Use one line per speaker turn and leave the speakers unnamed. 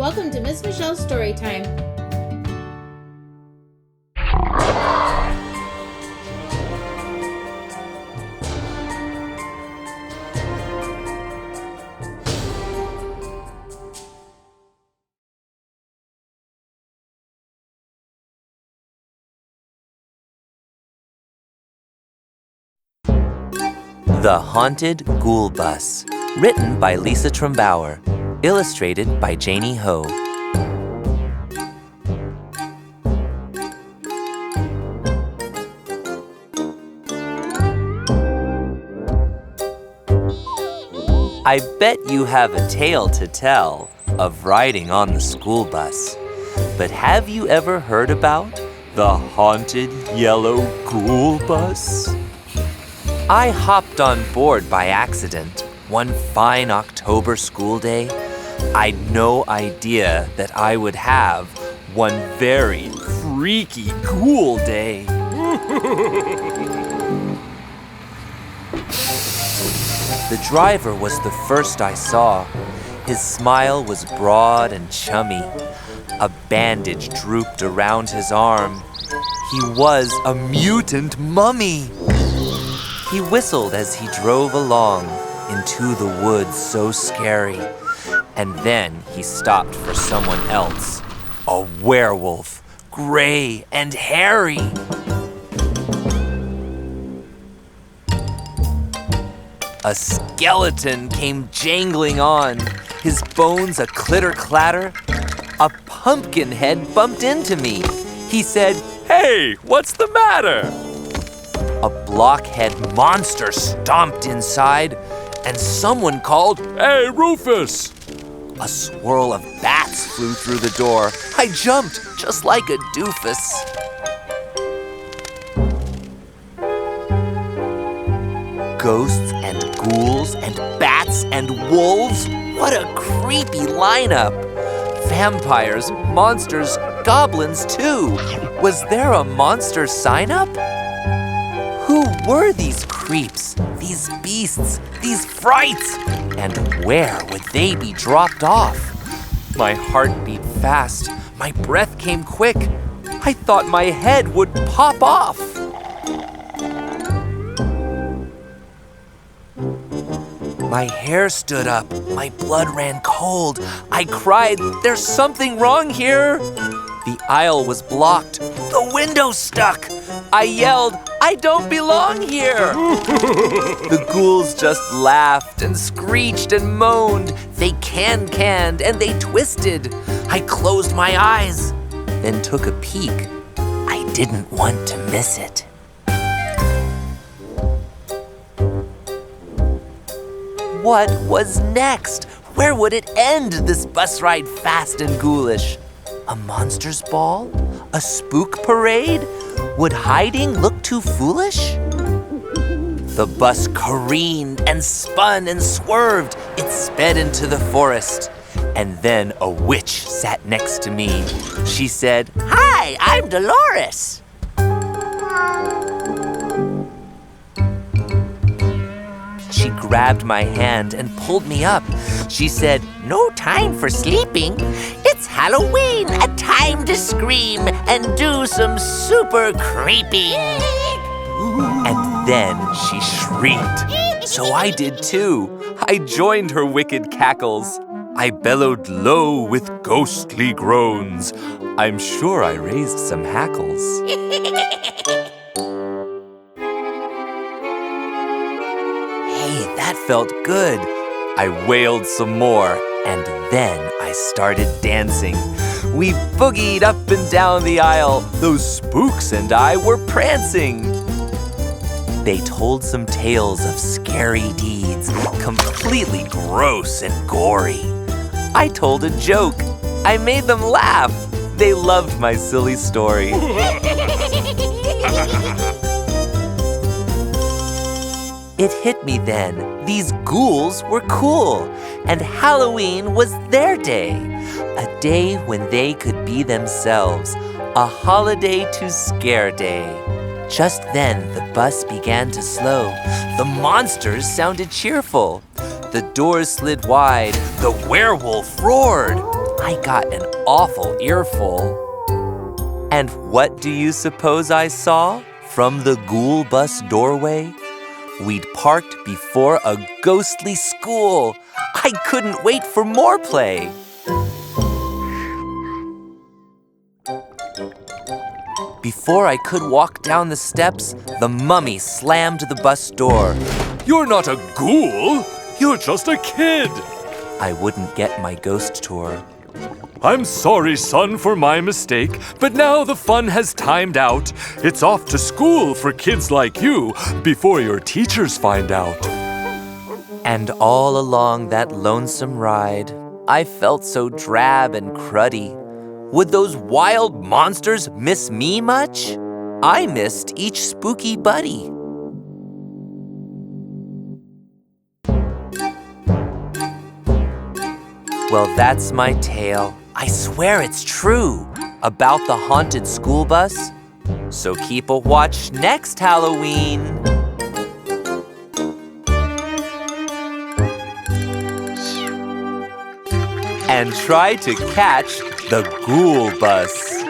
Welcome to Miss Michelle's Story Time.
The Haunted Ghoul Bus, written by Lisa Trumbauer, illustrated by Janie Ho. I bet you have a tale to tell of riding on the school bus. But have you ever heard about the Haunted Yellow Ghoul Bus? I hopped on board by accident one fine October school day. I'd no idea that I would have one very freaky ghoul day. The driver was the first I saw. His smile was broad and chummy. A bandage drooped around his arm. He was a mutant mummy. He whistled as he drove along into the woods so scary. And then he stopped for someone else. A werewolf, gray and hairy. A skeleton came jangling on, his bones a clitter-clatter. A pumpkin head bumped into me. He said, "Hey, what's the matter?" A blockhead monster stomped inside, and someone called, "Hey, Rufus!" A swirl of bats flew through the door. I jumped just like a doofus. Ghosts and ghouls and bats and wolves. What a creepy lineup. Vampires, monsters, goblins too. Was there a monster sign-up? Who were these creeps, these beasts, these frights? And where would they be dropped off? My heart beat fast. My breath came quick. I thought my head would pop off. My hair stood up. My blood ran cold. I cried, "There's something wrong here." The aisle was blocked. The window stuck. I yelled, "I don't belong here." The ghouls just laughed and screeched and moaned. They canned and they twisted. I closed my eyes, then took a peek. I didn't want to miss it. What was next? Where would it end, this bus ride fast and ghoulish? A monster's ball? A spook parade? Would hiding look too foolish? The bus careened and spun and swerved. It sped into the forest. And then a witch sat next to me. She said, "Hi, I'm Dolores." She grabbed my hand and pulled me up. She said, "No time for sleeping. It's Halloween, a time to scream and do some super creeping." And then she shrieked. So I did too. I joined her wicked cackles. I bellowed low with ghostly groans. I'm sure I raised some hackles. That felt good. I wailed some more, and then I started dancing. We boogied up and down the aisle. Those spooks and I were prancing. They told some tales of scary deeds, completely gross and gory. I told a joke. I made them laugh. They loved my silly story. It hit me then. These ghouls were cool, and Halloween was their day. A day when they could be themselves. A holiday to scare day. Just then, the bus began to slow. The monsters sounded cheerful. The doors slid wide. The werewolf roared. I got an awful earful. And what do you suppose I saw from the ghoul bus doorway? We'd parked before a ghostly school. I couldn't wait for more play. Before I could walk down the steps, the mummy slammed the bus door.
You're not a ghoul. You're just a kid.
I wouldn't get my ghost tour.
I'm sorry, son, for my mistake, but now the fun has timed out. It's off to school for kids like you before your teachers find out.
And all along that lonesome ride, I felt so drab and cruddy. Would those wild monsters miss me much? I missed each spooky buddy. Well, that's my tale. I swear it's true about the haunted school bus. So keep a watch next Halloween. And try to catch the ghoul bus.